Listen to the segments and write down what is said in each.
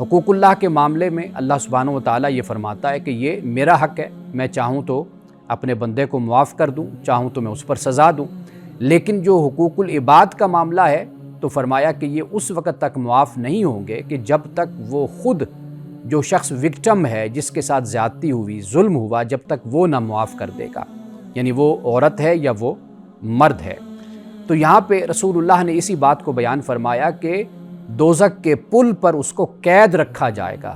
حقوق اللہ کے معاملے میں اللہ سبحانہ و تعالیٰ یہ فرماتا ہے کہ یہ میرا حق ہے، میں چاہوں تو اپنے بندے کو معاف کر دوں، چاہوں تو میں اس پر سزا دوں۔ لیکن جو حقوق العباد کا معاملہ ہے تو فرمایا کہ یہ اس وقت تک معاف نہیں ہوں گے کہ جب تک وہ خود جو شخص وکٹم ہے، جس کے ساتھ زیادتی ہوئی، ظلم ہوا، جب تک وہ نہ معاف کر دے گا، یعنی وہ عورت ہے یا وہ مرد ہے۔ تو یہاں پہ رسول اللہ نے اسی بات کو بیان فرمایا کہ دوزخ کے پل پر اس کو قید رکھا جائے گا،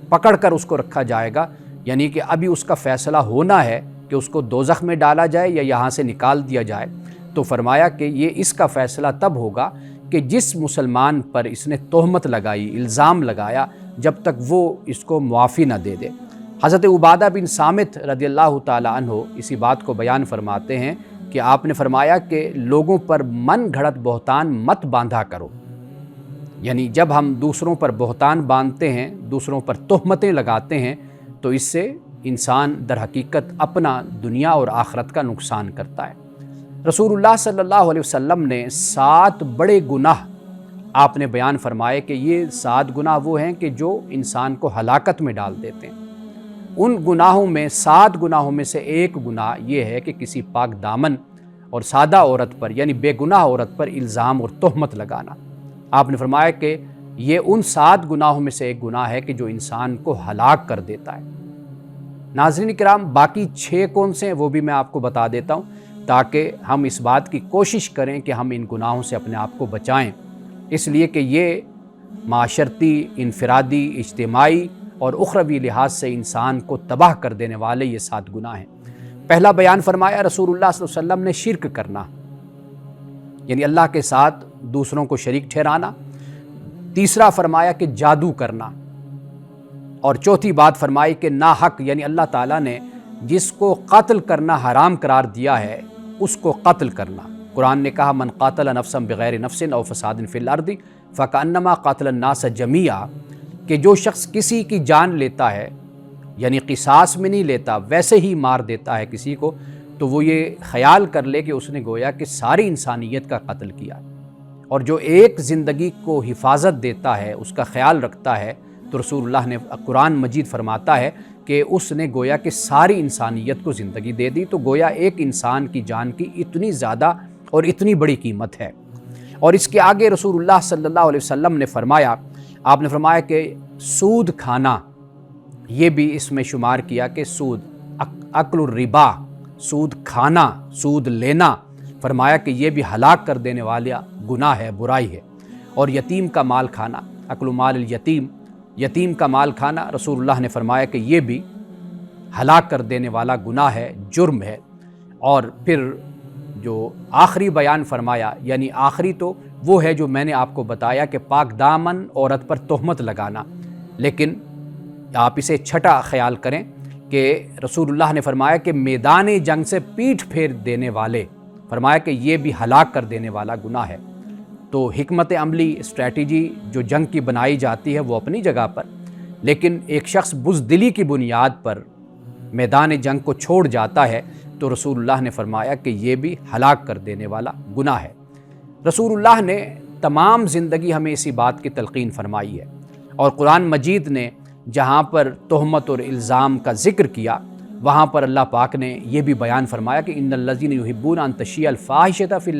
پکڑ کر اس کو رکھا جائے گا، یعنی کہ ابھی اس کا فیصلہ ہونا ہے کہ اس کو دوزخ میں ڈالا جائے یا یہاں سے نکال دیا جائے۔ تو فرمایا کہ یہ اس کا فیصلہ تب ہوگا کہ جس مسلمان پر اس نے تہمت لگائی، الزام لگایا، جب تک وہ اس کو معافی نہ دے دے۔ حضرت عبادہ بن صامت رضی اللہ تعالی عنہ اسی بات کو بیان فرماتے ہیں کہ آپ نے فرمایا کہ لوگوں پر من گھڑت بہتان مت باندھا کرو، یعنی جب ہم دوسروں پر بہتان باندھتے ہیں، دوسروں پر تہمتیں لگاتے ہیں، تو اس سے انسان در حقیقت اپنا دنیا اور آخرت کا نقصان کرتا ہے۔ رسول اللہ صلی اللہ علیہ وسلم نے 7 بڑے گناہ آپ نے بیان فرمائے کہ یہ 7 گناہ وہ ہیں کہ جو انسان کو ہلاکت میں ڈال دیتے ہیں۔ ان گناہوں میں 7 گناہوں میں سے ایک گناہ یہ ہے کہ کسی پاک دامن اور سادہ عورت پر، یعنی بے گناہ عورت پر الزام اور تہمت لگانا۔ آپ نے فرمایا کہ یہ ان 7 گناہوں میں سے ایک گناہ ہے کہ جو انسان کو ہلاک کر دیتا ہے۔ ناظرین کرام، باقی 6 کون سے ہیں وہ بھی میں آپ کو بتا دیتا ہوں، تاکہ ہم اس بات کی کوشش کریں کہ ہم ان گناہوں سے اپنے آپ کو بچائیں، اس لیے کہ یہ معاشرتی، انفرادی، اجتماعی اور اخروی لحاظ سے انسان کو تباہ کر دینے والے یہ 7 گناہ ہیں۔ پہلا بیان فرمایا رسول اللہ صلی اللہ علیہ وسلم نے شرک کرنا، یعنی اللہ کے ساتھ دوسروں کو شریک ٹھہرانا۔ تیسرا فرمایا کہ جادو کرنا، اور چوتھی بات فرمائی کہ ناحق، یعنی اللہ تعالیٰ نے جس کو قتل کرنا حرام قرار دیا ہے اس کو قتل کرنا۔ قرآن نے کہا من قاتل نفسا بغیر نفس او فساد فی الارض فکأنما قاتل الناس جمیعا، کہ جو شخص کسی کی جان لیتا ہے، یعنی قصاص میں نہیں لیتا، ویسے ہی مار دیتا ہے کسی کو، تو وہ یہ خیال کر لے کہ اس نے گویا کہ ساری انسانیت کا قتل کیا۔ اور جو ایک زندگی کو حفاظت دیتا ہے، اس کا خیال رکھتا ہے، تو رسول اللہ نے قرآن مجید فرماتا ہے کہ اس نے گویا کہ ساری انسانیت کو زندگی دے دی۔ تو گویا ایک انسان کی جان کی اتنی زیادہ اور اتنی بڑی قیمت ہے۔ اور اس کے آگے رسول اللہ صلی اللہ علیہ وسلم نے فرمایا، آپ نے فرمایا کہ سود کھانا، یہ بھی اس میں شمار کیا کہ سود، اکل الربا، سود کھانا، سود لینا، فرمایا کہ یہ بھی ہلاک کر دینے والا گناہ ہے، برائی ہے۔ اور یتیم کا مال کھانا، اکل مال الیتیم، یتیم کا مال کھانا، رسول اللہ نے فرمایا کہ یہ بھی ہلاک کر دینے والا گناہ ہے، جرم ہے۔ اور پھر جو آخری بیان فرمایا، یعنی آخری تو وہ ہے جو میں نے آپ کو بتایا کہ پاک دامن عورت پر تہمت لگانا، لیکن آپ اسے چھٹا خیال کریں کہ رسول اللہ نے فرمایا کہ میدان جنگ سے پیٹھ پھیر دینے والے، فرمایا کہ یہ بھی ہلاک کر دینے والا گناہ ہے۔ تو حکمت عملی، اسٹریٹجی جو جنگ کی بنائی جاتی ہے وہ اپنی جگہ پر، لیکن ایک شخص بزدلی کی بنیاد پر میدان جنگ کو چھوڑ جاتا ہے تو رسول اللہ نے فرمایا کہ یہ بھی ہلاک کر دینے والا گناہ ہے۔ رسول اللہ نے تمام زندگی ہمیں اسی بات کی تلقین فرمائی ہے، اور قرآن مجید نے جہاں پر تہمت اور الزام کا ذکر کیا وہاں پر اللہ پاک نے یہ بھی بیان فرمایا کہ ان الذین یحبون ان تشیع الفاحشۃ فی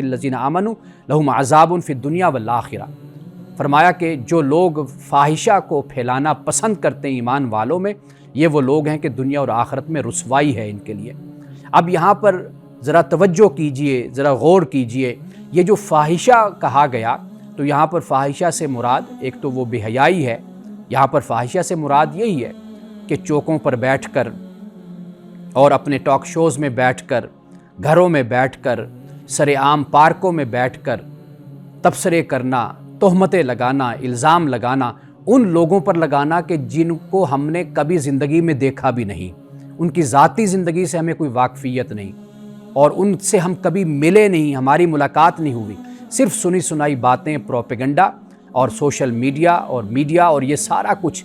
الذین آمنوا لہم عذاب فی الدنیا والآخرہ۔ فرمایا کہ جو لوگ فاحشہ کو پھیلانا پسند کرتے ہیں ایمان والوں میں، یہ وہ لوگ ہیں کہ دنیا اور آخرت میں رسوائی ہے ان کے لیے۔ اب یہاں پر ذرا توجہ کیجئے، ذرا غور کیجئے، یہ جو فاحشہ کہا گیا تو یہاں پر فاحشہ سے مراد ایک تو وہ بے حیائی ہے، یہاں پر فاحشہ سے مراد یہی ہے کہ چوکوں پر بیٹھ کر اور اپنے ٹاک شوز میں بیٹھ کر، گھروں میں بیٹھ کر، سر عام پارکوں میں بیٹھ کر تبصرے کرنا، تہمتیں لگانا، الزام لگانا، ان لوگوں پر لگانا کہ جن کو ہم نے کبھی زندگی میں دیکھا بھی نہیں، ان کی ذاتی زندگی سے ہمیں کوئی واقفیت نہیں، اور ان سے ہم کبھی ملے نہیں، ہماری ملاقات نہیں ہوئی، صرف سنی سنائی باتیں، پروپیگنڈا اور سوشل میڈیا اور یہ سارا کچھ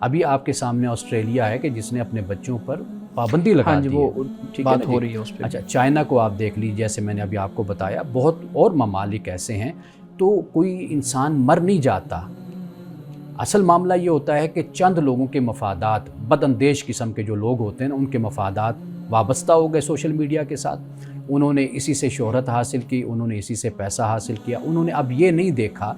ابھی آپ کے سامنے آسٹریلیا ہے کہ جس نے اپنے بچوں پر پابندی لگا دی ہے. وہ بات ہو رہی ہے اس پہ. اچھا چائنا کو آپ دیکھ لیجیے، جیسے میں نے ابھی آپ کو بتایا، بہت اور ممالک ایسے ہیں. تو کوئی انسان مر نہیں جاتا. اصل معاملہ یہ ہوتا ہے کہ چند لوگوں کے مفادات، بد اندیش قسم کے جو لوگ ہوتے ہیں ان کے مفادات وابستہ ہو گئے سوشل میڈیا کے ساتھ. انہوں نے اسی سے شہرت حاصل کی، انہوں نے اسی سے پیسہ حاصل کیا. انہوں نے اب یہ نہیں دیکھا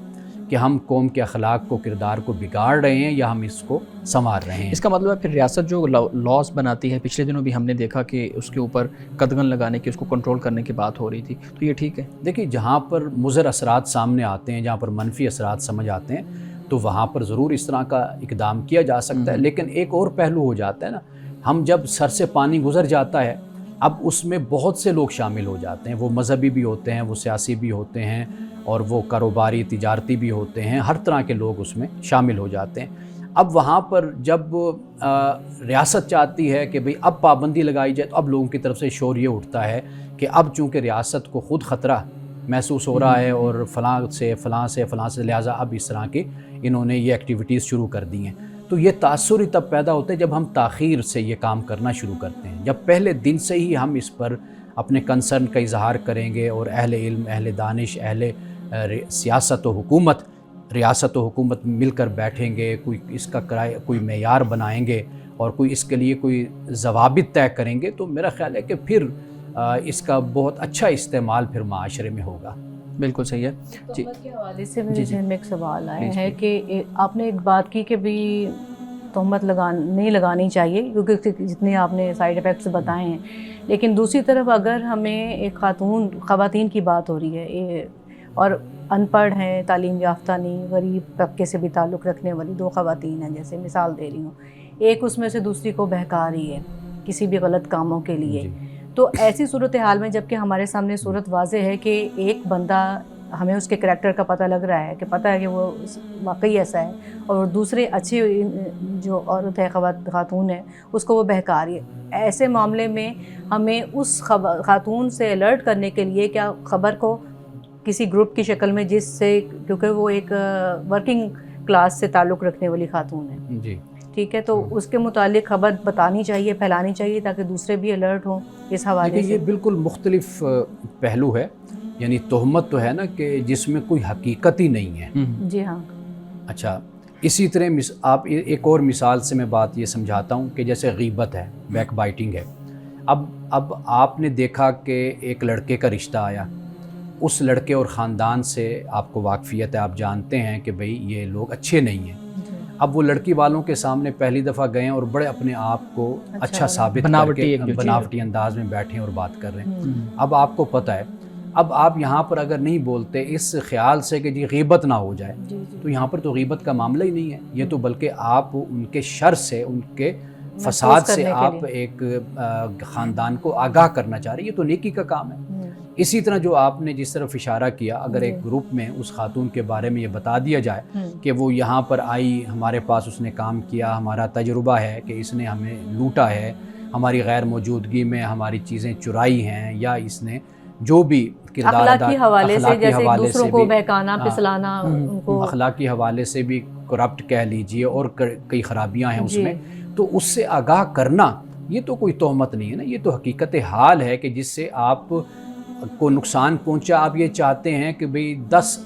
کہ ہم قوم کے اخلاق کو، کردار کو بگاڑ رہے ہیں یا ہم اس کو سنوار رہے ہیں. اس کا مطلب ہے پھر ریاست جو لاس بناتی ہے، پچھلے دنوں بھی ہم نے دیکھا کہ اس کے اوپر قدغن لگانے کی، اس کو کنٹرول کرنے کی بات ہو رہی تھی، تو یہ ٹھیک ہے؟ دیکھیے جہاں پر مضر اثرات سامنے آتے ہیں، جہاں پر منفی اثرات سمجھ آتے ہیں، تو وہاں پر ضرور اس طرح کا اقدام کیا جا سکتا ہے. لیکن ایک اور پہلو ہو جاتا ہے نا، ہم جب سر سے پانی گزر جاتا ہے، اب اس میں بہت سے لوگ شامل ہو جاتے ہیں. وہ مذہبی بھی ہوتے ہیں، وہ سیاسی بھی ہوتے ہیں، اور وہ کاروباری تجارتی بھی ہوتے ہیں. ہر طرح کے لوگ اس میں شامل ہو جاتے ہیں. اب وہاں پر جب ریاست چاہتی ہے کہ بھئی اب پابندی لگائی جائے، تو اب لوگوں کی طرف سے شور یہ اٹھتا ہے کہ اب چونکہ ریاست کو خود خطرہ محسوس ہو رہا ہے اور فلاں سے لہٰذا اب اس طرح کی انہوں نے یہ ایکٹیویٹیز شروع کر دی ہیں. تو یہ تاثر ہی تب پیدا ہوتا ہے جب ہم تاخیر سے یہ کام کرنا شروع کرتے ہیں. جب پہلے دن سے ہی ہم اس پر اپنے کنسرن کا اظہار کریں گے، اور اہل علم، اہل دانش، اہل سیاست و حکومت، ریاست و حکومت مل کر بیٹھیں گے، کوئی اس کا کوئی معیار بنائیں گے اور کوئی اس کے لیے کوئی ضوابط طے کریں گے، تو میرا خیال ہے کہ پھر اس کا بہت اچھا استعمال پھر معاشرے میں ہوگا. بالکل صحیح ہے. جی تہمت کے حوالے سے میرے ذہن میں ایک سوال آیا ہے کہ آپ نے ایک بات کی کہ بھی تہمت نہیں لگانی چاہیے، کیونکہ جتنے آپ نے سائیڈ ایفیکٹس بتائے ہیں. لیکن دوسری طرف اگر ہمیں ایک خواتین کی بات ہو رہی ہے، اور ان پڑھ ہیں، تعلیم یافتہ نہیں، غریب طبقے سے بھی تعلق رکھنے والی دو خواتین ہیں، جیسے مثال دے رہی ہوں، ایک اس میں سے دوسری کو بہکا رہی ہے کسی بھی غلط کاموں کے لیے. تو ایسی صورتحال میں جب کہ ہمارے سامنے صورت واضح ہے کہ ایک بندہ، ہمیں اس کے کریکٹر کا پتہ لگ رہا ہے کہ پتہ ہے کہ وہ واقعی ایسا ہے، اور دوسرے اچھی جو عورت ہے، خاتون ہے، اس کو وہ بہکا رہی ہے. ایسے معاملے میں ہمیں اس خاتون سے الرٹ کرنے کے لیے کیا خبر کو کسی گروپ کی شکل میں، جس سے، کیونکہ وہ ایک ورکنگ کلاس سے تعلق رکھنے والی خاتون ہے، جی ٹھیک ہے، تو اس کے متعلق خبر بتانی چاہیے، پھیلانی چاہیے، تاکہ دوسرے بھی الرٹ ہوں اس حوالے سے. یہ بالکل مختلف پہلو ہے. یعنی تہمت تو ہے نا کہ جس میں کوئی حقیقت ہی نہیں ہے. جی ہاں. اچھا، اسی طرح آپ ایک اور مثال سے میں بات یہ سمجھاتا ہوں کہ جیسے غیبت ہے، بیک بائٹنگ ہے. اب آپ نے دیکھا کہ ایک لڑکے کا رشتہ آیا، اس لڑکے اور خاندان سے آپ کو واقفیت ہے، آپ جانتے ہیں کہ بھئی یہ لوگ اچھے نہیں ہیں. اب وہ لڑکی والوں کے سامنے پہلی دفعہ گئے اور بڑے اپنے آپ کو اچھا ثابت کر کے بناوٹی انداز میں بیٹھے اور بات کر رہے ہیں. اب آپ کو پتہ ہے، اب آپ یہاں پر اگر نہیں بولتے اس خیال سے کہ جی غیبت نہ ہو جائے، تو یہاں پر تو غیبت کا معاملہ ہی نہیں ہے. یہ تو بلکہ آپ ان کے شر سے، ان کے فساد سے آپ ایک خاندان کو آگاہ کرنا چاہ رہے ہیں. یہ تو نیکی کا کام ہے. اسی طرح جو آپ نے جس طرف اشارہ کیا، اگر ایک گروپ میں اس خاتون کے بارے میں یہ بتا دیا جائے کہ وہ یہاں پر آئی، ہمارے پاس اس نے کام کیا، ہمارا تجربہ ہے کہ اس نے ہمیں لوٹا ہے، ہماری غیر موجودگی میں ہماری چیزیں چرائی ہیں، یا اس نے جو بھی کردار اخلاقی حوالے سے، جیسے دوسروں کو بہکانا، پھسلانا، ان کو اخلاقی حوالے سے بھی کرپٹ کہہ لیجئے، اور کئی خرابیاں ہیں اس میں، تو اس سے آگاہ کرنا یہ تو کوئی تہمت نہیں ہے نا. یہ تو حقیقت حال ہے کہ جس سے آپ کو نقصان پہنچا. آپ یہ چاہتے ہیں کہ بھئی 10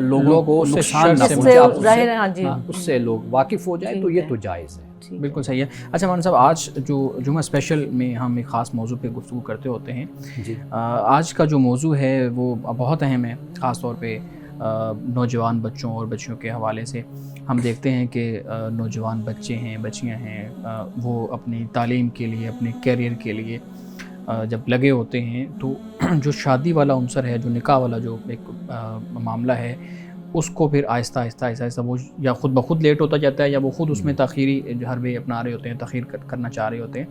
لوگوں کو نقصان نہ پہنچا، اس سے لوگ واقف ہو جائیں، تو یہ تو جائز ہے. بالکل صحیح ہے. اچھا مولانا صاحب، آج جو جمعہ اسپیشل میں ہم ایک خاص موضوع پہ گفتگو کرتے ہوتے ہیں. جی. آج کا جو موضوع ہے وہ بہت اہم ہے، خاص طور پہ نوجوان بچوں اور بچیوں کے حوالے سے. ہم دیکھتے ہیں کہ نوجوان بچے ہیں، بچیاں ہیں، وہ اپنی تعلیم کے لیے، اپنے کیریئر کے لیے جب لگے ہوتے ہیں، تو جو شادی والا عنصر ہے، جو نکاح والا جو ایک معاملہ ہے، اس کو پھر آہستہ آہستہ وہ یا خود بخود لیٹ ہوتا جاتا ہے، یا وہ خود اس میں تاخیری حربے اپنا رہے ہوتے ہیں، تاخیر کرنا چاہ رہے ہوتے ہیں.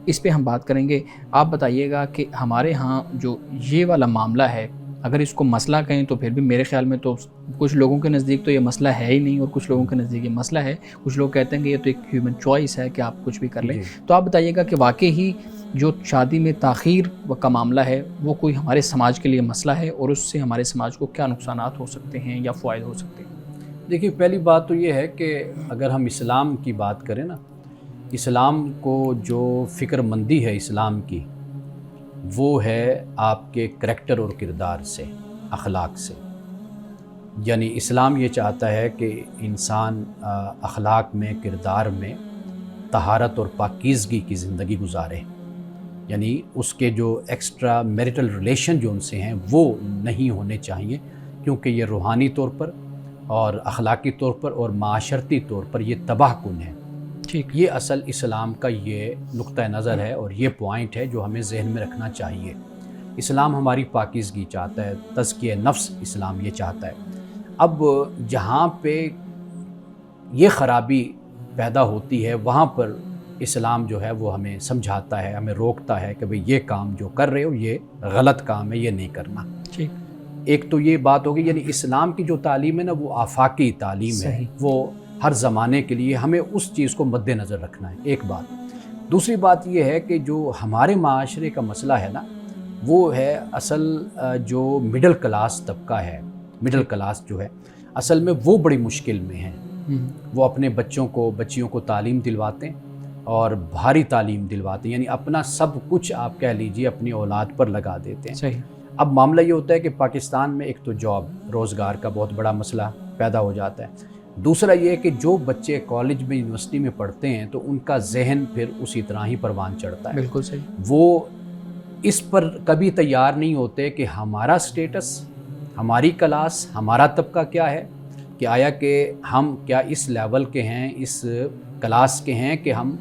اس پہ ہم بات کریں گے. آپ بتائیے گا کہ ہمارے ہاں جو یہ والا معاملہ ہے، اگر اس کو مسئلہ کہیں تو پھر بھی میرے خیال میں تو کچھ لوگوں کے نزدیک تو یہ مسئلہ ہے ہی نہیں، اور کچھ لوگوں کے نزدیک یہ مسئلہ ہے. کچھ لوگ کہتے ہیں کہ یہ تو ایک ہیومن چوائس ہے کہ آپ کچھ بھی کر لیں. تو آپ بتائیے گا کہ واقعی ہی جو شادی میں تاخیر کا معاملہ ہے وہ کوئی ہمارے سماج کے لیے مسئلہ ہے، اور اس سے ہمارے سماج کو کیا نقصانات ہو سکتے ہیں یا فوائد ہو سکتے ہیں؟ دیکھیے پہلی بات تو یہ ہے کہ اگر ہم اسلام کی بات کریں نا، اسلام کو جو فکر مندی ہے اسلام کی، وہ ہے آپ کے کریکٹر اور کردار سے، اخلاق سے. یعنی اسلام یہ چاہتا ہے کہ انسان اخلاق میں، کردار میں طہارت اور پاکیزگی کی زندگی گزارے. یعنی اس کے جو ایکسٹرا میریٹل ریلیشن جو ان سے ہیں وہ نہیں ہونے چاہیے، کیونکہ یہ روحانی طور پر اور اخلاقی طور پر اور معاشرتی طور پر یہ تباہ کن ہے. ٹھیک، یہ اصل اسلام کا یہ نقطہ نظر ہے اور یہ پوائنٹ ہے جو ہمیں ذہن میں رکھنا چاہیے. اسلام ہماری پاکیزگی چاہتا ہے، تزکیہ نفس اسلام یہ چاہتا ہے. اب جہاں پہ یہ خرابی پیدا ہوتی ہے وہاں پر اسلام جو ہے وہ ہمیں سمجھاتا ہے، ہمیں روکتا ہے کہ بھئی یہ کام جو کر رہے ہو یہ غلط کام ہے، یہ نہیں کرنا. ٹھیک. ایک تو یہ بات ہوگی، یعنی اسلام کی جو تعلیم ہے نا وہ آفاقی تعلیم ہے، صحیح. وہ ہر زمانے کے لیے ہمیں اس چیز کو مد نظر رکھنا ہے. ایک بات. دوسری بات یہ ہے کہ جو ہمارے معاشرے کا مسئلہ ہے نا وہ ہے اصل جو مڈل کلاس طبقہ ہے، مڈل کلاس جو ہے اصل میں وہ بڑی مشکل میں ہیں. وہ اپنے بچوں کو، بچیوں کو تعلیم دلواتے ہیں اور بھاری تعلیم دلواتے ہیں، یعنی اپنا سب کچھ آپ کہہ لیجئے اپنی اولاد پر لگا دیتے ہیں. صحیح. اب معاملہ یہ ہوتا ہے کہ پاکستان میں ایک تو جاب، روزگار کا بہت بڑا مسئلہ پیدا ہو جاتا ہے. دوسرا یہ کہ جو بچے کالج میں، یونیورسٹی میں پڑھتے ہیں تو ان کا ذہن پھر اسی طرح ہی پروان چڑھتا ہے. بالکل صحیح. وہ اس پر کبھی تیار نہیں ہوتے کہ ہمارا سٹیٹس، ہماری کلاس، ہمارا طبقہ کیا ہے، کہ آیا کہ ہم کیا اس لیول کے ہیں، اس کلاس کے ہیں کہ ہم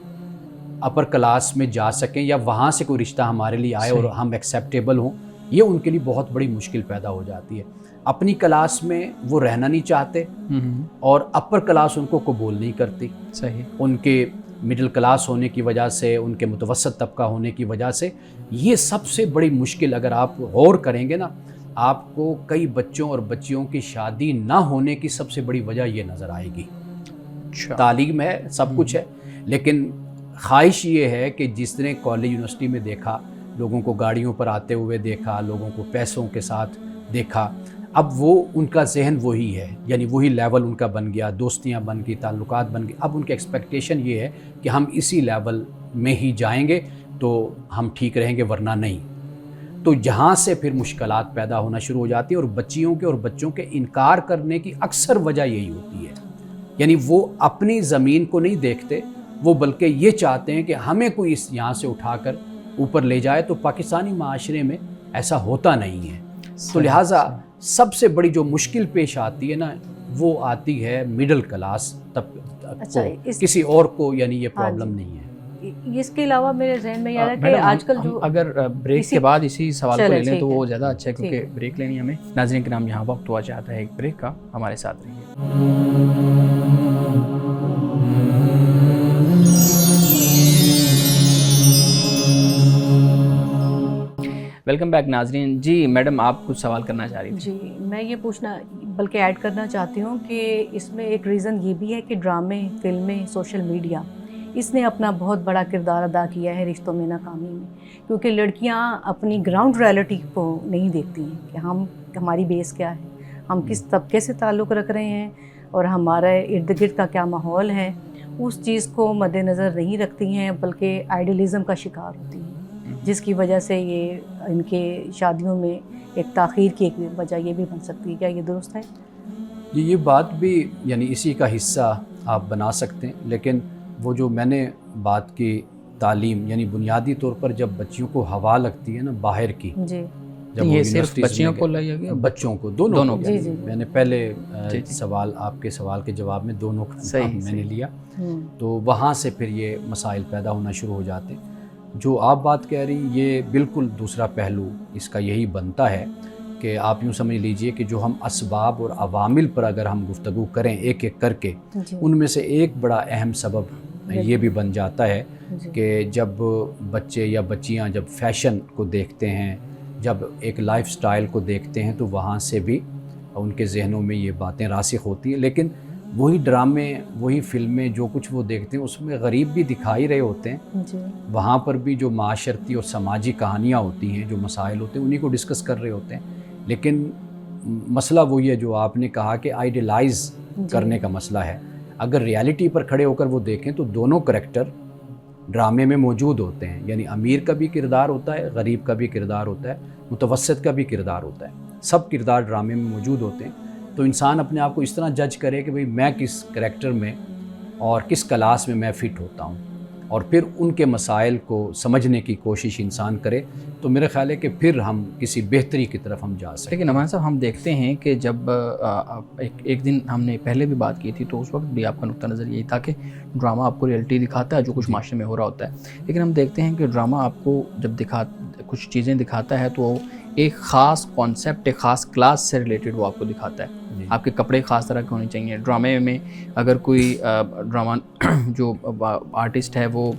اپر کلاس میں جا سکیں یا وہاں سے کوئی رشتہ ہمارے لیے آئے اور ہم ایکسیپٹیبل ہوں. یہ ان کے لیے بہت بڑی مشکل پیدا ہو جاتی ہے. اپنی کلاس میں وہ رہنا نہیں چاہتے اور اپر کلاس ان کو قبول نہیں کرتی. صحیح. ان کے مڈل کلاس ہونے کی وجہ سے، ان کے متوسط طبقہ ہونے کی وجہ سے یہ سب سے بڑی مشکل، اگر آپ غور کریں گے نا آپ کو کئی بچوں اور بچیوں کی شادی نہ ہونے کی سب سے بڑی وجہ یہ نظر آئے گی. تعلیم ہے، سب کچھ ہے، لیکن خواہش یہ ہے کہ جس نے کالج یونیورسٹی میں دیکھا، لوگوں کو گاڑیوں پر آتے ہوئے دیکھا، لوگوں کو پیسوں کے ساتھ دیکھا، اب وہ ان کا ذہن وہی ہے، یعنی وہی لیول ان کا بن گیا، دوستیاں بن گئی، تعلقات بن گئی. اب ان کی ایکسپیکٹیشن یہ ہے کہ ہم اسی لیول میں ہی جائیں گے تو ہم ٹھیک رہیں گے، ورنہ نہیں. تو جہاں سے پھر مشکلات پیدا ہونا شروع ہو جاتی ہیں اور بچیوں کے اور بچوں کے انکار کرنے کی اکثر وجہ یہی ہوتی ہے. یعنی وہ اپنی زمین کو نہیں دیکھتے، وہ بلکہ یہ چاہتے ہیں کہ ہمیں کوئی اس یہاں سے اٹھا کر اوپر لے جائے. تو پاکستانی معاشرے میں ایسا ہوتا نہیں ہے. تو لہٰذا سب سے بڑی جو مشکل پیش آتی ہے نا وہ آتی ہے مڈل کلاس طبقے کو، کسی اور کو یعنی یہ پرابلم نہیں ہے. اس کے علاوہ میرے ذہن میں یہ ہے کہ آج کل جو اگر بریک کے بعد اسی سوال کو لے لیں تو وہ زیادہ اچھا ہے، کیونکہ بریک لینی ہمیں. ناظرین کرام یہاں وقت ہوا چاہتا ہے ایک بریک کا، ہمارے ساتھ رہیے. ویلکم بیک ناظرین. جی میڈم آپ کچھ سوال کرنا چاہ رہی تھی. جی میں یہ پوچھنا بلکہ ایڈ کرنا چاہتی ہوں کہ اس میں ایک ریزن یہ بھی ہے کہ ڈرامے، فلمیں، سوشل میڈیا اس نے اپنا بہت بڑا کردار ادا کیا ہے رشتوں میں ناکامی میں، کیونکہ لڑکیاں اپنی گراؤنڈ ریئلٹی کو نہیں دیکھتی ہیں کہ ہماری بیس کیا ہے، ہم کس طبقے سے تعلق رکھ رہے ہیں اور ہمارے ارد گرد کا کیا ماحول ہے. اس چیز کو مد نظر نہیں رکھتی ہیں بلکہ آئیڈیلزم کا شکار ہوتی ہیں، جس کی وجہ سے یہ ان کے شادیوں میں ایک تاخیر کی ایک وجہ یہ بھی بن سکتی ہے. کیا یہ درست ہے؟ یہ بات بھی یعنی اسی کا حصہ آپ بنا سکتے ہیں، لیکن وہ جو میں نے بات کی تعلیم، یعنی بنیادی طور پر جب بچیوں کو ہوا لگتی ہے نا باہر کی، جی جب یہ صرف بچیوں کو لیا گیا؟ بچوں کو، دونوں کو. جی جی میں نے پہلے سوال، آپ کے سوال کے جواب میں دونوں میں نے لیا، تو وہاں سے پھر یہ مسائل پیدا ہونا شروع ہو جاتے ہیں. جو آپ بات کہہ رہی یہ بالکل دوسرا پہلو اس کا یہی بنتا ہے کہ آپ یوں سمجھ لیجئے کہ جو ہم اسباب اور عوامل پر اگر ہم گفتگو کریں ایک ایک کر کے، ان میں سے ایک بڑا اہم سبب یہ بھی بن جاتا ہے کہ جب بچے یا بچیاں جب فیشن کو دیکھتے ہیں، جب ایک لائف سٹائل کو دیکھتے ہیں تو وہاں سے بھی ان کے ذہنوں میں یہ باتیں راسخ ہوتی ہیں. لیکن وہی ڈرامے، وہی فلمیں، جو کچھ وہ دیکھتے ہیں اس میں غریب بھی دکھائی رہے ہوتے ہیں. وہاں پر بھی جو معاشرتی اور سماجی کہانیاں ہوتی ہیں، جو مسائل ہوتے ہیں، انہی کو ڈسکس کر رہے ہوتے ہیں. لیکن مسئلہ وہی ہے جو آپ نے کہا کہ آئیڈیلائز کرنے کا مسئلہ ہے. اگر ریالٹی پر کھڑے ہو کر وہ دیکھیں تو دونوں کریکٹر ڈرامے میں موجود ہوتے ہیں. یعنی امیر کا بھی کردار ہوتا ہے, غریب کا بھی کردار ہوتا ہے, متوسط کا بھی کردار ہوتا ہے. سب کردار ڈرامے میں موجود ہوتے ہیں. تو انسان اپنے آپ کو اس طرح جج کرے کہ بھئی میں کس کریکٹر میں اور کس کلاس میں فٹ ہوتا ہوں, اور پھر ان کے مسائل کو سمجھنے کی کوشش انسان کرے, تو میرا خیال ہے کہ پھر ہم کسی بہتری کی طرف ہم جا سکیں. لیکن نعمان صاحب ہم دیکھتے ہیں کہ جب ایک دن ہم نے پہلے بھی بات کی تھی تو اس وقت بھی آپ کا نقطہ نظر یہی تھا کہ ڈرامہ آپ کو ریئلٹی دکھاتا ہے جو کچھ معاشرے میں ہو رہا ہوتا ہے. لیکن ہم دیکھتے ہیں کہ ڈرامہ آپ کو جب کچھ چیزیں دکھاتا ہے تو ایک خاص کانسیپٹ, ایک خاص کلاس سے ریلیٹڈ وہ آپ کو دکھاتا ہے. آپ کے کپڑے خاص طرح کے ہونے چاہیے. ڈرامے میں اگر کوئی ڈرامہ جو آرٹسٹ ہے وہ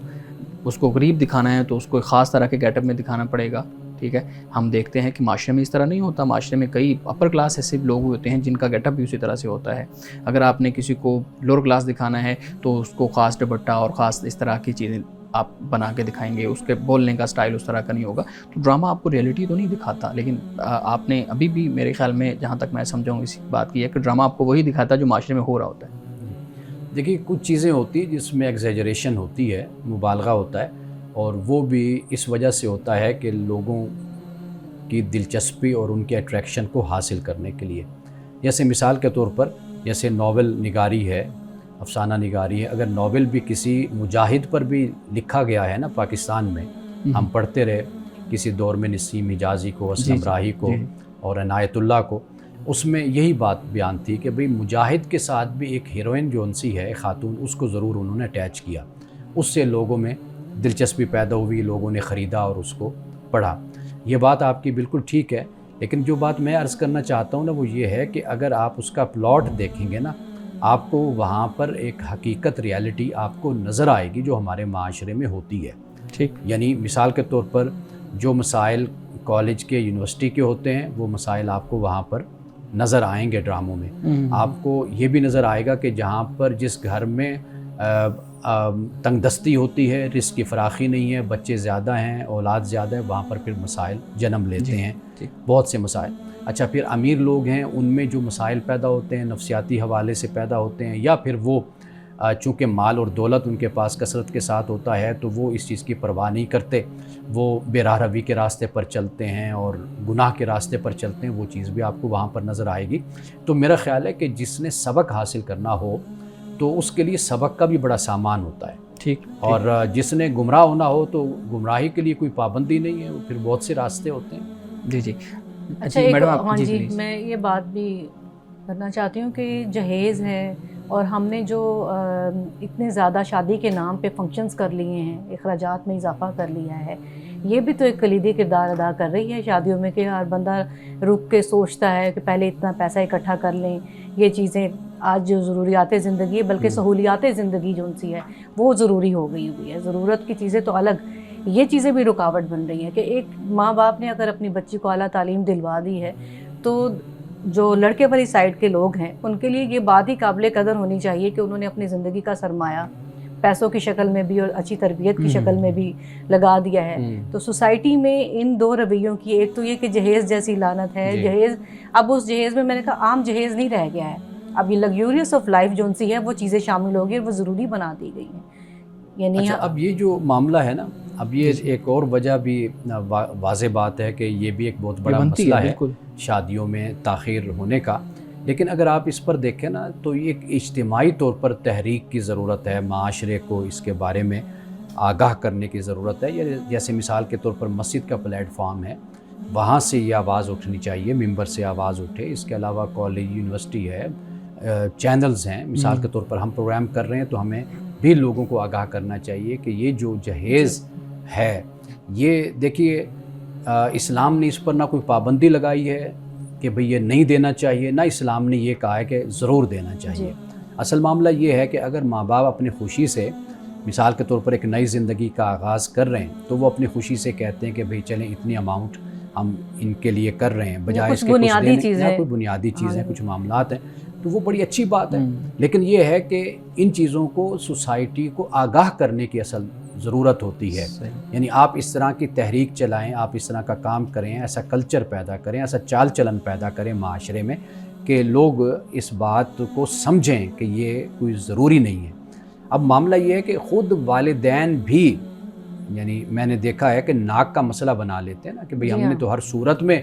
اس کو غریب دکھانا ہے تو اس کو ایک خاص طرح کے گیٹ اپ میں دکھانا پڑے گا. ٹھیک ہے, ہم دیکھتے ہیں کہ معاشرے میں اس طرح نہیں ہوتا. معاشرے میں کئی اپر کلاس ایسے لوگ ہوتے ہیں جن کا گیٹ اپ بھی اسی طرح سے ہوتا ہے. اگر آپ نے کسی کو لوور کلاس دکھانا ہے تو اس کو خاص دوپٹہ اور خاص اس طرح کی چیزیں آپ بنا کے دکھائیں گے, اس کے بولنے کا سٹائل اس طرح کا نہیں ہوگا. تو ڈرامہ آپ کو ریئلٹی تو نہیں دکھاتا, لیکن آپ نے ابھی بھی میرے خیال میں جہاں تک میں سمجھا ہوں اسی بات کی ہے کہ ڈرامہ آپ کو وہی دکھاتا ہے جو معاشرے میں ہو رہا ہوتا ہے. دیکھیے کچھ چیزیں ہوتی ہیں جس میں ایگزیجریشن ہوتی ہے, مبالغہ ہوتا ہے, اور وہ بھی اس وجہ سے ہوتا ہے کہ لوگوں کی دلچسپی اور ان کے اٹریکشن کو حاصل کرنے کے لیے. جیسے مثال کے طور پر جیسے ناول نگاری ہے, افسانہ نگاری ہے. اگر ناول بھی کسی مجاہد پر بھی لکھا گیا ہے نا پاکستان میں, ہم پڑھتے رہے کسی دور میں نسیم حجازی کو, اسلم راہی کو اور عنایت اللہ کو, اس میں یہی بات بیان تھی کہ بھئی مجاہد کے ساتھ بھی ایک ہیروئن جو انسی ہے خاتون, اس کو ضرور انہوں نے اٹیچ کیا. اس سے لوگوں میں دلچسپی پیدا ہوئی, لوگوں نے خریدا اور اس کو پڑھا. یہ بات آپ کی بالکل ٹھیک ہے, لیکن جو بات میں عرض کرنا چاہتا ہوں نا وہ یہ ہے کہ اگر آپ اس کا پلاٹ دیکھیں گے نا, آپ کو وہاں پر ایک حقیقت ریالٹی آپ کو نظر آئے گی جو ہمارے معاشرے میں ہوتی ہے. ٹھیک, یعنی مثال کے طور پر جو مسائل کالج کے یونیورسٹی کے ہوتے ہیں وہ مسائل آپ کو وہاں پر نظر آئیں گے ڈراموں میں. آپ کو یہ بھی نظر آئے گا کہ جہاں پر جس گھر میں تنگ دستی ہوتی ہے, رزق کی فراخی نہیں ہے, بچے زیادہ ہیں, اولاد زیادہ ہے, وہاں پر پھر مسائل جنم لیتے ہیں, بہت سے مسائل. اچھا, پھر امیر لوگ ہیں, ان میں جو مسائل پیدا ہوتے ہیں نفسیاتی حوالے سے پیدا ہوتے ہیں, یا پھر وہ چونکہ مال اور دولت ان کے پاس کثرت کے ساتھ ہوتا ہے تو وہ اس چیز کی پرواہ نہیں کرتے, وہ بے راہ روی کے راستے پر چلتے ہیں اور گناہ کے راستے پر چلتے ہیں. وہ چیز بھی آپ کو وہاں پر نظر آئے گی. تو میرا خیال ہے کہ جس نے سبق حاصل کرنا ہو تو اس کے لیے سبق کا بھی بڑا سامان ہوتا ہے. ٹھیک, اور جس نے گمراہ ہونا ہو تو گمراہی کے لیے کوئی پابندی نہیں ہے, پھر بہت سے راستے ہوتے ہیں. جی. اچھا, ہاں جی, میں یہ بات بھی کرنا چاہتی ہوں کہ جہیز ہے اور ہم نے جو اتنے زیادہ شادی کے نام پہ فنکشنز کر لیے ہیں, اخراجات میں اضافہ کر لیا ہے, یہ بھی تو ایک کلیدی کردار ادا کر رہی ہے شادیوں میں کہ ہر بندہ رک کے سوچتا ہے کہ پہلے اتنا پیسہ اکٹھا کر لیں. یہ چیزیں آج جو ضروریات زندگی ہے, بلکہ سہولیات زندگی جو ان سی ہے وہ ضروری ہو گئی ہوئی ہے. ضرورت کی چیزیں تو الگ, یہ چیزیں بھی رکاوٹ بن رہی ہیں کہ ایک ماں باپ نے اگر اپنی بچی کو اعلیٰ تعلیم دلوا دی ہے تو جو لڑکے والی سائڈ کے لوگ ہیں ان کے لیے یہ بات ہی قابل قدر ہونی چاہیے کہ انہوں نے اپنی زندگی کا سرمایہ پیسوں کی شکل میں بھی اور اچھی تربیت کی شکل میں بھی لگا دیا ہے. تو سوسائٹی میں ان دو رویوں کی, ایک تو یہ کہ جہیز جیسی لعنت ہے, جہیز اب اس جہیز میں نے کہا عام جہیز نہیں رہ گیا ہے, اب یہ لگزوریس آف لائف جو ان سی ہے وہ چیزیں شامل ہوگی اور وہ ضروری بنا دی گئی ہیں. یعنی اچھا, اب یہ جو معاملہ ہے نا, اب یہ ایک اور وجہ بھی واضح بات ہے کہ یہ بھی ایک بہت بڑا مسئلہ ہے شادیوں میں تاخیر ہونے کا. لیکن اگر آپ اس پر دیکھیں نا تو ایک اجتماعی طور پر تحریک کی ضرورت ہے, معاشرے کو اس کے بارے میں آگاہ کرنے کی ضرورت ہے. جیسے مثال کے طور پر مسجد کا پلیٹ فارم ہے, وہاں سے یہ آواز اٹھنی چاہیے, ممبر سے آواز اٹھے. اس کے علاوہ کالج, یونیورسٹی ہے, چینلز ہیں. مثال کے طور پر ہم پروگرام کر رہے ہیں تو ہمیں بھی لوگوں کو آگاہ کرنا چاہیے کہ یہ جو جہیز ہے, یہ دیکھیے اسلام نے اس پر نہ کوئی پابندی لگائی ہے کہ بھئی یہ نہیں دینا چاہیے, نہ اسلام نے یہ کہا ہے کہ ضرور دینا چاہیے. اصل معاملہ یہ ہے کہ اگر ماں باپ اپنی خوشی سے مثال کے طور پر ایک نئی زندگی کا آغاز کر رہے ہیں تو وہ اپنی خوشی سے کہتے ہیں کہ بھئی چلیں اتنی اماؤنٹ ہم ان کے لیے کر رہے ہیں, بجائے اس کے کچھ دینے یا کوئی بنیادی چیزیں, کچھ معاملات ہیں, تو وہ بڑی اچھی بات ہے. لیکن یہ ہے کہ ان چیزوں کو سوسائٹی کو آگاہ کرنے کی اصل ضرورت ہوتی ہے. یعنی آپ اس طرح کی تحریک چلائیں, آپ اس طرح کا کام کریں, ایسا کلچر پیدا کریں, ایسا چال چلن پیدا کریں معاشرے میں کہ لوگ اس بات کو سمجھیں کہ یہ کوئی ضروری نہیں ہے۔ اب معاملہ یہ ہے کہ خود والدین بھی، یعنی میں نے دیکھا ہے کہ ناک کا مسئلہ بنا لیتے ہیں نا کہ بھئی ہم نے تو ہر صورت میں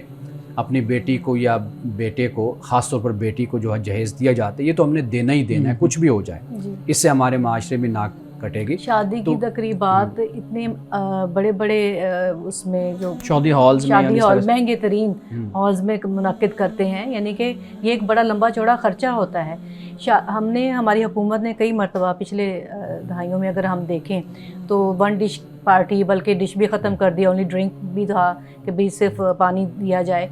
اپنی بیٹی کو یا بیٹے کو، خاص طور پر بیٹی کو جو ہے جہیز دیا جاتا ہے، یہ تو ہم نے دینا ہی دینا ہے، کچھ بھی ہو جائے، اس سے ہمارے معاشرے میں ناک کٹے گی۔ شادی کی تقریبات اتنے بڑے بڑے اس میں جو شادی ہال مہنگے ترین ہالز میں منعقد کرتے ہیں، یعنی کہ یہ ایک بڑا لمبا چوڑا خرچہ ہوتا ہے۔ ہم نے، ہماری حکومت نے کئی مرتبہ پچھلے دہائیوں میں اگر ہم دیکھیں تو ون ڈش پارٹی، بلکہ ڈش بھی ختم کر دیا، اونلی ڈرنک بھی تھا کہ بھی صرف پانی دیا جائے۔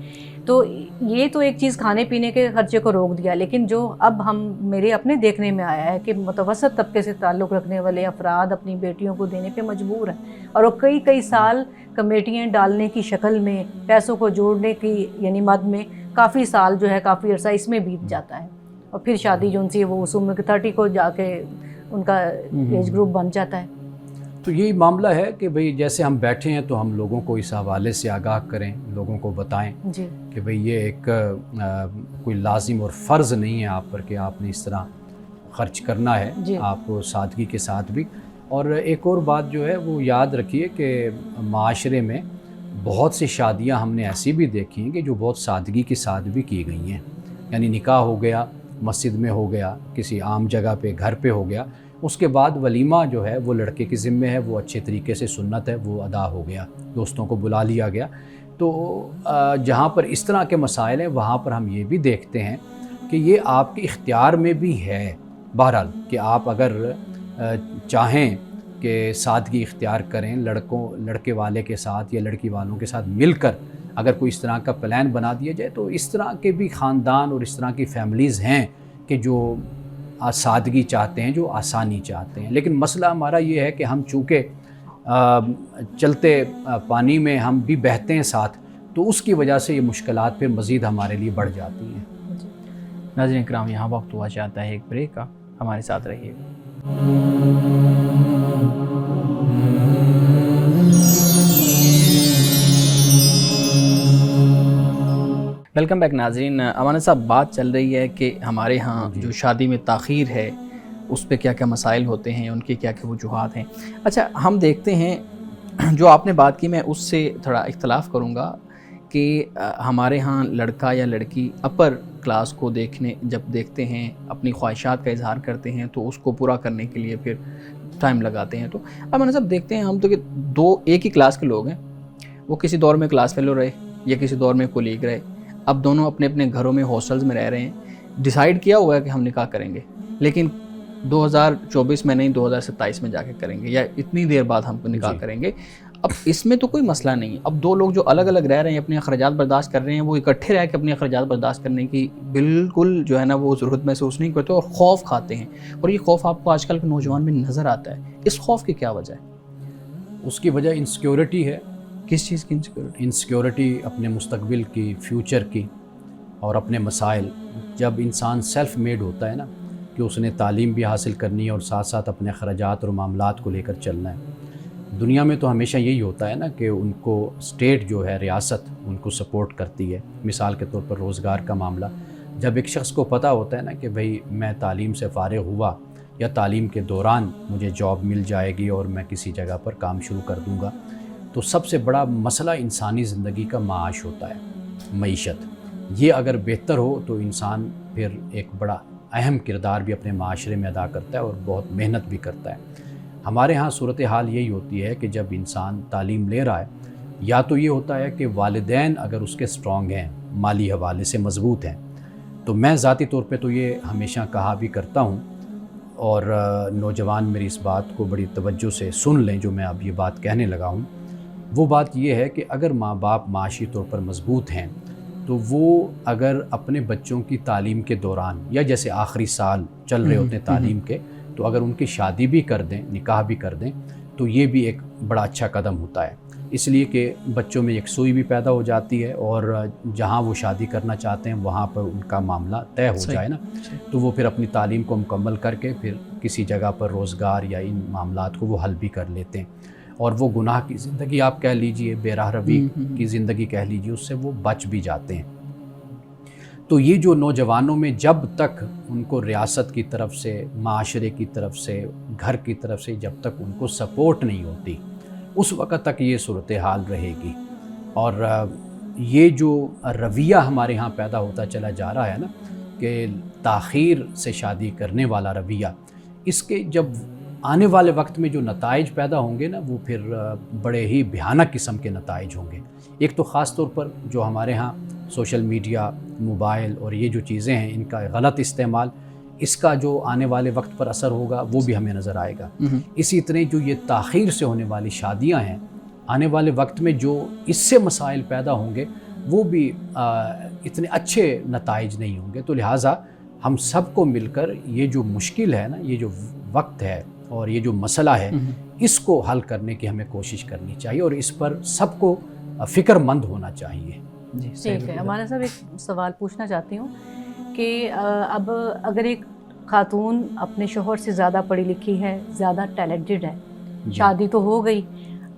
تو یہ تو ایک چیز کھانے پینے کے خرچے کو روک دیا، لیکن جو اب میرے اپنے دیکھنے میں آیا ہے کہ متوسط طبقے سے تعلق رکھنے والے افراد اپنی بیٹیوں کو دینے پہ مجبور ہیں، اور وہ کئی سال کمیٹیاں ڈالنے کی شکل میں، پیسوں کو جوڑنے کی یعنی مد میں کافی سال جو ہے، کافی عرصہ اس میں بیت جاتا ہے، اور پھر شادی جو ان سے وہ اس عمر 30 کو جا کے ان کا ایج گروپ بن جاتا ہے۔ تو یہی معاملہ ہے کہ بھئی جیسے ہم بیٹھے ہیں تو ہم لوگوں کو اس حوالے سے آگاہ کریں، لوگوں کو بتائیں کہ بھئی یہ ایک کوئی لازم اور فرض نہیں ہے آپ پر کہ آپ نے اس طرح خرچ کرنا ہے، آپ کو سادگی کے ساتھ بھی۔ اور ایک اور بات جو ہے وہ یاد رکھیے کہ معاشرے میں بہت سی شادیاں ہم نے ایسی بھی دیکھی ہیں کہ جو بہت سادگی کے ساتھ بھی کی گئی ہیں، یعنی نکاح ہو گیا، مسجد میں ہو گیا، کسی عام جگہ پہ گھر پہ ہو گیا، اس کے بعد ولیمہ جو ہے وہ لڑکے کے ذمے ہے، وہ اچھے طریقے سے سنت ہے وہ ادا ہو گیا، دوستوں کو بلا لیا گیا۔ تو جہاں پر اس طرح کے مسائل ہیں وہاں پر ہم یہ بھی دیکھتے ہیں کہ یہ آپ کے اختیار میں بھی ہے، بہرحال کہ آپ اگر چاہیں کہ سادگی اختیار کریں، لڑکے والے کے ساتھ یا لڑکی والوں کے ساتھ مل کر اگر کوئی اس طرح کا پلان بنا دیا جائے، تو اس طرح کے بھی خاندان اور اس طرح کی فیملیز ہیں کہ جو سادگی چاہتے ہیں، جو آسانی چاہتے ہیں۔ لیکن مسئلہ ہمارا یہ ہے کہ ہم چونکہ چلتے پانی میں ہم بھی بہتے ہیں ساتھ، تو اس کی وجہ سے یہ مشکلات پھر مزید ہمارے لیے بڑھ جاتی ہیں۔ ناظرین کرام، یہاں وقت ہوا چاہتا ہے ایک بریک کا، ہمارے ساتھ رہیے گا۔ ویلکم بیک ناظرین۔ امانت صاحب، بات چل رہی ہے کہ ہمارے ہاں جو شادی میں تاخیر ہے اس پہ کیا کیا مسائل ہوتے ہیں، ان کی کیا کیا وجوہات ہیں۔ اچھا، ہم دیکھتے ہیں جو آپ نے بات کی، میں اس سے تھوڑا اختلاف کروں گا کہ ہمارے ہاں لڑکا یا لڑکی اپر کلاس کو جب دیکھتے ہیں، اپنی خواہشات کا اظہار کرتے ہیں تو اس کو پورا کرنے کے لیے پھر ٹائم لگاتے ہیں۔ تو امانت صاحب دیکھتے ہیں ہم تو کہ ایک ہی کلاس کے لوگ ہیں، وہ کسی دور میں کلاس فیلو رہے یا کسی دور میں کولیگ رہے، اب دونوں اپنے اپنے گھروں میں ہاسٹلز میں رہ رہے ہیں، ڈیسائیڈ کیا ہوا ہے کہ ہم نکاح کریں گے، لیکن 2024 میں نہیں 2027 میں جا کے کریں گے، یا اتنی دیر بعد ہم کو نکاح کریں گے۔ اب اس میں تو کوئی مسئلہ نہیں، اب دو لوگ جو الگ الگ رہ رہے ہیں، اپنے اخراجات برداشت کر رہے ہیں، وہ اکٹھے رہ کے اپنے اخراجات برداشت کرنے کی بالکل جو ہے نا وہ ضرورت محسوس نہیں کرتے اور خوف کھاتے ہیں، اور یہ خوف آپ کو آج کل کے نوجوان میں نظر آتا ہے۔ اس خوف کی کیا وجہ ہے؟ اس کی وجہ انسیکیورٹی ہے۔ کس چیز کی انسیکیورٹی؟ انسیکیورٹی اپنے مستقبل کی، فیوچر کی، اور اپنے مسائل۔ جب انسان سیلف میڈ ہوتا ہے نا کہ اس نے تعلیم بھی حاصل کرنی ہے اور ساتھ ساتھ اپنے اخراجات اور معاملات کو لے کر چلنا ہے۔ دنیا میں تو ہمیشہ یہی ہوتا ہے نا کہ ان کو اسٹیٹ جو ہے، ریاست ان کو سپورٹ کرتی ہے۔ مثال کے طور پر روزگار کا معاملہ، جب ایک شخص کو پتہ ہوتا ہے نا کہ بھئی میں تعلیم سے فارغ ہوا یا تعلیم کے دوران مجھے جاب مل جائے گی اور میں کسی جگہ پر کام شروع کر دوں گا، تو سب سے بڑا مسئلہ انسانی زندگی کا معاش ہوتا ہے، معیشت۔ یہ اگر بہتر ہو تو انسان پھر ایک بڑا اہم کردار بھی اپنے معاشرے میں ادا کرتا ہے اور بہت محنت بھی کرتا ہے۔ ہمارے ہاں صورتحال یہی ہوتی ہے کہ جب انسان تعلیم لے رہا ہے، یا تو یہ ہوتا ہے کہ والدین اگر اس کے سٹرونگ ہیں، مالی حوالے سے مضبوط ہیں، تو میں ذاتی طور پہ تو یہ ہمیشہ کہا بھی کرتا ہوں، اور نوجوان میری اس بات کو بڑی توجہ سے سن لیں جو میں اب یہ بات کہنے لگا ہوں۔ وہ بات یہ ہے کہ اگر ماں باپ معاشی طور پر مضبوط ہیں تو وہ اگر اپنے بچوں کی تعلیم کے دوران یا جیسے آخری سال چل رہے ہوتے ہیں تعلیم کے، تو اگر ان کی شادی بھی کر دیں، نکاح بھی کر دیں، تو یہ بھی ایک بڑا اچھا قدم ہوتا ہے، اس لیے کہ بچوں میں یکسوئی بھی پیدا ہو جاتی ہے، اور جہاں وہ شادی کرنا چاہتے ہیں وہاں پر ان کا معاملہ طے ہو جائے نا، تو وہ پھر اپنی تعلیم کو مکمل کر کے پھر کسی جگہ پر روزگار یا ان معاملات کو وہ حل بھی کر لیتے ہیں، اور وہ گناہ کی زندگی آپ کہہ لیجئے، بے راہ روی کی زندگی کہہ لیجئے، اس سے وہ بچ بھی جاتے ہیں۔ تو یہ جو نوجوانوں میں جب تک ان کو ریاست کی طرف سے، معاشرے کی طرف سے، گھر کی طرف سے جب تک ان کو سپورٹ نہیں ہوتی، اس وقت تک یہ صورتحال رہے گی. اور یہ جو رویہ ہمارے ہاں پیدا ہوتا چلا جا رہا ہے نا کہ تاخیر سے شادی کرنے والا رویہ، اس کے جب آنے والے وقت میں جو نتائج پیدا ہوں گے نا وہ پھر بڑے ہی بھیانک قسم کے نتائج ہوں گے. ایک تو خاص طور پر جو ہمارے ہاں سوشل میڈیا، موبائل اور یہ جو چیزیں ہیں ان کا غلط استعمال، اس کا جو آنے والے وقت پر اثر ہوگا وہ بھی ہمیں نظر آئے گا. اسی طرح جو یہ تاخیر سے ہونے والی شادیاں ہیں، آنے والے وقت میں جو اس سے مسائل پیدا ہوں گے وہ بھی اتنے اچھے نتائج نہیں ہوں گے. تو لہٰذا ہم سب کو مل کر یہ جو مشکل ہے نا، یہ جو وقت ہے اور یہ جو مسئلہ ہے، اس کو حل کرنے کی ہمیں کوشش کرنی چاہیے اور اس پر سب کو فکر مند ہونا چاہیے. جی ٹھیک ہے. ہمارا صاحب ایک سوال پوچھنا چاہتی ہوں کہ اب اگر ایک خاتون اپنے شوہر سے زیادہ پڑھی لکھی ہے، زیادہ ٹیلنٹڈ ہے، شادی تو ہو گئی،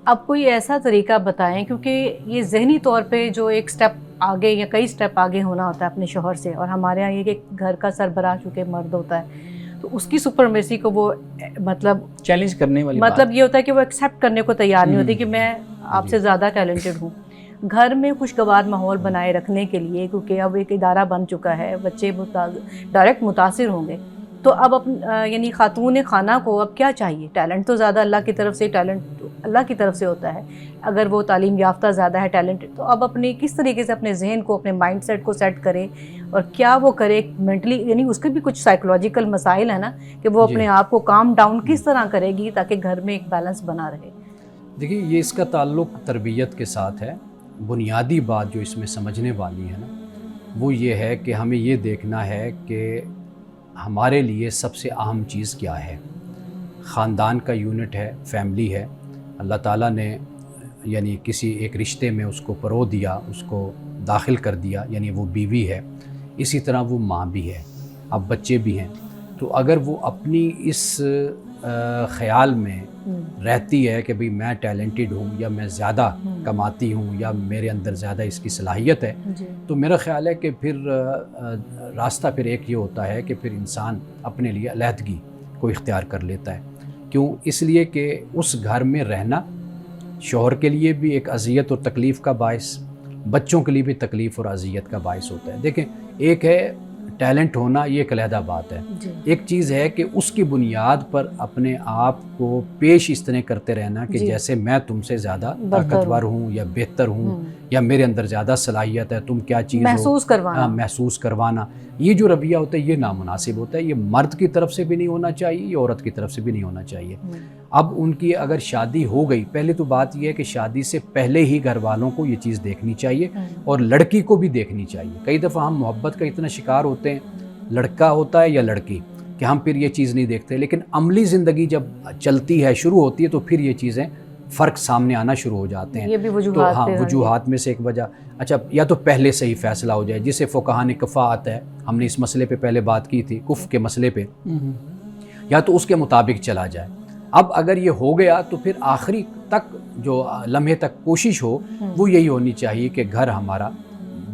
اب کوئی ایسا طریقہ بتائیں، کیونکہ یہ ذہنی طور پہ جو ایک سٹیپ آگے یا کئی سٹیپ آگے ہونا ہوتا ہے اپنے شوہر سے، اور ہمارے یہاں یہ کہ گھر کا سربراہ چونکہ مرد ہوتا ہے تو اس کی سپرمیسی کو وہ مطلب چیلنج کرنے والی مطلب یہ ہوتا ہے کہ وہ ایکسیپٹ کرنے کو تیار نہیں ہوتی کہ میں آپ سے زیادہ ٹیلنٹڈ ہوں. گھر میں خوشگوار ماحول بنائے رکھنے کے لیے، کیونکہ اب ایک ادارہ بن چکا ہے، بچے ڈائریکٹ متاثر ہوں گے، تو اب یعنی خاتون خانہ کو اب کیا چاہیے؟ ٹیلنٹ تو زیادہ اللہ کی طرف سے، ٹیلنٹ اللہ کی طرف سے ہوتا ہے، اگر وہ تعلیم یافتہ زیادہ ہے، ٹیلنٹ، تو اب اپنے کس طریقے سے اپنے ذہن کو، اپنے مائنڈ سیٹ کو سیٹ کرے، اور کیا وہ کرے مینٹلی، یعنی اس کے بھی کچھ سائیکولوجیکل مسائل ہیں نا کہ وہ اپنے آپ کو کام ڈاؤن کس طرح کرے گی تاکہ گھر میں ایک بیلنس بنا رہے. دیکھیے یہ اس کا تعلق تربیت کے ساتھ ہے. بنیادی بات جو اس میں سمجھنے والی ہے نا وہ یہ ہے کہ ہمیں یہ دیکھنا ہے کہ ہمارے لیے سب سے اہم چیز کیا ہے. خاندان کا یونٹ ہے، فیملی ہے. اللہ تعالیٰ نے یعنی کسی ایک رشتے میں اس کو پرو دیا، اس کو داخل کر دیا، یعنی وہ بیوی ہے، اسی طرح وہ ماں بھی ہے، اب بچے بھی ہیں. تو اگر وہ اپنی اس خیال میں رہتی ہے کہ بھئی میں ٹیلنٹڈ ہوں یا میں زیادہ کماتی ہوں یا میرے اندر زیادہ اس کی صلاحیت ہے، تو میرا خیال ہے کہ پھر راستہ پھر ایک یہ ہوتا ہے کہ پھر انسان اپنے لیے علیحدگی کو اختیار کر لیتا ہے. کیوں؟ اس لیے کہ اس گھر میں رہنا شوہر کے لیے بھی ایک اذیت اور تکلیف کا باعث، بچوں کے لیے بھی تکلیف اور اذیت کا باعث ہوتا ہے. دیکھیں ایک ہے ٹیلنٹ ہونا، یہ ایک علیحدہ بات ہے. ایک چیز ہے کہ اس کی بنیاد پر اپنے آپ کو پیش اس طرح کرتے رہنا کہ جیسے میں تم سے زیادہ طاقتور ہوں یا بہتر ہوں یا میرے اندر زیادہ صلاحیت ہے، تم کیا چیز ہو، محسوس کروانا. یہ جو رویہ ہوتا ہے یہ نامناسب ہوتا ہے. یہ مرد کی طرف سے بھی نہیں ہونا چاہیے، یہ عورت کی طرف سے بھی نہیں ہونا چاہیے. اب ان کی اگر شادی ہو گئی، پہلے تو بات یہ ہے کہ شادی سے پہلے ہی گھر والوں کو یہ چیز دیکھنی چاہیے اور لڑکی کو بھی دیکھنی چاہیے. کئی دفعہ ہم محبت کا اتنا شکار ہوتے ہیں، لڑکا ہوتا ہے یا لڑکی، کہ ہم پھر یہ چیز نہیں دیکھتے. لیکن عملی زندگی جب چلتی ہے، شروع ہوتی ہے، تو پھر یہ چیزیں فرق سامنے آنا شروع ہو جاتے ہیں. یہ بھی تو ہاں وجوہات میں سے ایک وجہ، اچھا یا تو پہلے سے ہی فیصلہ ہو جائے، جسے فقہاء نے کفاءت ہے، ہم نے اس مسئلے پہ پہلے بات کی تھی، کف کے مسئلے پہ، یا تو اس کے مطابق چلا جائے. اب اگر یہ ہو گیا تو پھر آخری تک جو لمحے تک کوشش ہو وہ یہی ہونی چاہیے کہ گھر ہمارا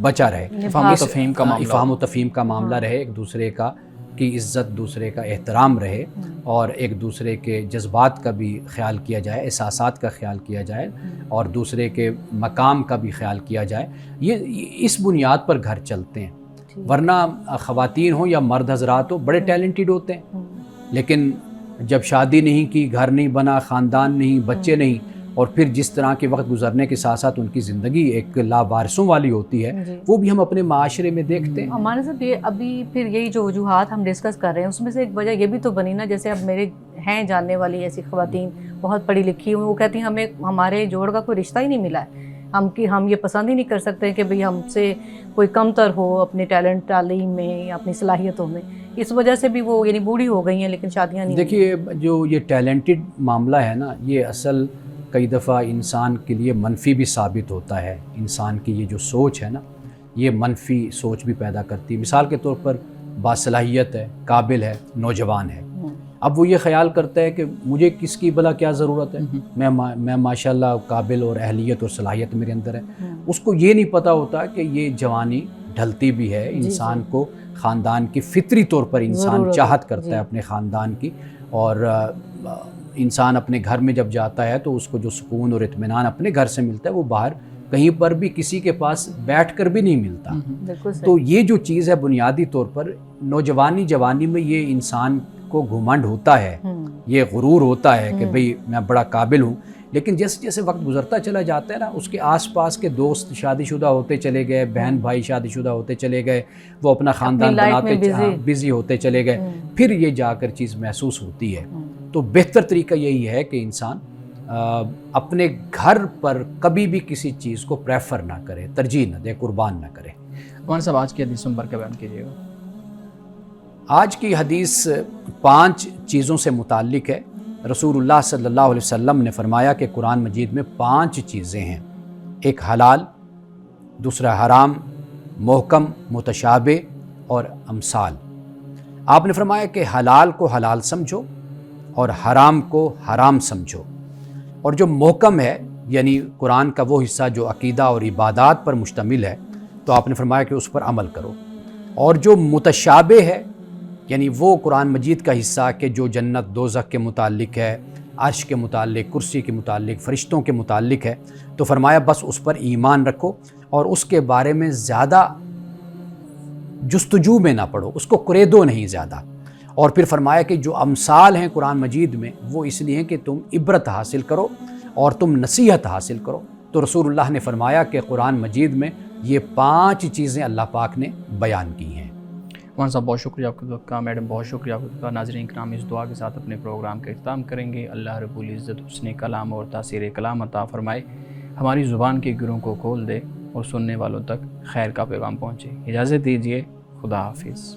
بچا رہے، افہام و تفہیم کا معاملہ رہے، ایک دوسرے کا کی عزت، دوسرے کا احترام رہے، اور ایک دوسرے کے جذبات کا بھی خیال کیا جائے، احساسات کا خیال کیا جائے، اور دوسرے کے مقام کا بھی خیال کیا جائے. یہ اس بنیاد پر گھر چلتے ہیں. ورنہ خواتین ہوں یا مرد حضرات ہوں بڑے ٹیلنٹڈ ہوتے ہیں، لیکن جب شادی نہیں کی، گھر نہیں بنا، خاندان نہیں، بچے نہیں، اور پھر جس طرح کے وقت گزرنے کے ساتھ ساتھ ان کی زندگی ایک لاوارثوں والی ہوتی ہے، وہ بھی ہم اپنے معاشرے میں دیکھتے ہیں. ہمارے ساتھ یہ ابھی پھر یہی جو وجوہات ہم ڈسکس کر رہے ہیں اس میں سے ایک وجہ یہ بھی تو بنی نا، جیسے اب میرے ہیں جاننے والی ایسی خواتین بہت پڑھی لکھی ہیں، وہ کہتی ہیں ہمیں ہمارے جوڑ کا کوئی رشتہ ہی نہیں ملا ہے، ہم یہ پسند ہی نہیں کر سکتے کہ بھئی ہم سے کوئی کم تر ہو اپنے ٹیلنٹ، تعلیم میں یا اپنی صلاحیتوں میں. اس وجہ سے بھی وہ یعنی بوڑھی ہو گئی ہیں لیکن شادیاں نہیں. دیکھیے جو یہ ٹیلنٹڈ معاملہ ہے نا، یہ اصل کئی دفعہ انسان کے لیے منفی بھی ثابت ہوتا ہے. انسان کی یہ جو سوچ ہے نا، یہ منفی سوچ بھی پیدا کرتی ہے. مثال کے طور پر باصلاحیت ہے، قابل ہے، نوجوان ہے، اب وہ یہ خیال کرتا ہے کہ مجھے کس کی بھلا کیا ضرورت ہے، میں ماشاءاللہ قابل اور اہلیت اور صلاحیت میرے اندر ہے. اس کو یہ نہیں پتہ ہوتا کہ یہ جوانی ڈھلتی بھی ہے. انسان کو خاندان کی فطری طور پر انسان چاہت کرتا ہے اپنے خاندان کی, اور انسان اپنے گھر میں جب جاتا ہے تو اس کو جو سکون اور اطمینان اپنے گھر سے ملتا ہے وہ باہر کہیں پر بھی کسی کے پاس بیٹھ کر بھی نہیں ملتا. تو یہ جو چیز ہے بنیادی طور پر جوانی میں یہ انسان کو گھمنڈ ہوتا ہے, یہ غرور ہوتا ہے کہ بھئی میں بڑا قابل ہوں, لیکن جیسے جیسے وقت گزرتا چلا جاتا ہے نا, اس کے آس پاس کے دوست شادی شدہ ہوتے چلے گئے, بہن بھائی شادی شدہ ہوتے چلے گئے, وہ اپنا خاندان بناتے بزی ہوتے چلے گئے, پھر یہ جا کر چیز محسوس ہوتی ہے. تو بہتر طریقہ یہی ہے کہ انسان اپنے گھر پر کبھی بھی کسی چیز کو پریفر نہ کرے, ترجیح نہ دے, قربان نہ کرے. کون صاحب آج کی حدیث نمبر کا بیان کیجیے گا؟ آج کی حدیث 5 چیزوں سے متعلق ہے. رسول اللہ صلی اللہ علیہ وسلم نے فرمایا کہ قرآن مجید میں 5 چیزیں ہیں. ایک حلال, دوسرا حرام, محکم, متشابہ اور امثال. آپ نے فرمایا کہ حلال کو حلال سمجھو اور حرام کو حرام سمجھو, اور جو محکم ہے یعنی قرآن کا وہ حصہ جو عقیدہ اور عبادات پر مشتمل ہے تو آپ نے فرمایا کہ اس پر عمل کرو. اور جو متشابہ ہے یعنی وہ قرآن مجید کا حصہ کہ جو جنت دوزخ کے متعلق ہے, عرش کے متعلق, کرسی کے متعلق, فرشتوں کے متعلق ہے, تو فرمایا بس اس پر ایمان رکھو اور اس کے بارے میں زیادہ جستجو میں نہ پڑھو, اس کو قریدو نہیں زیادہ. اور پھر فرمایا کہ جو امثال ہیں قرآن مجید میں وہ اس لیے ہیں کہ تم عبرت حاصل کرو اور تم نصیحت حاصل کرو. تو رسول اللہ نے فرمایا کہ قرآن مجید میں یہ 5 چیزیں اللہ پاک نے بیان کی ہیں. مولانا صاحب بہت شکریہ آپ کا, میڈم بہت شکریہ آپ کا. ناظرین کرام, اس دعا کے ساتھ اپنے پروگرام کا اختتام کریں گے. اللہ رب العزت حسن کلام اور تاثیر کلام عطا فرمائے, ہماری زبان کے گروں کو کھول دے اور سننے والوں تک خیر کا پیغام پہنچے. اجازت دیجیے, خدا حافظ.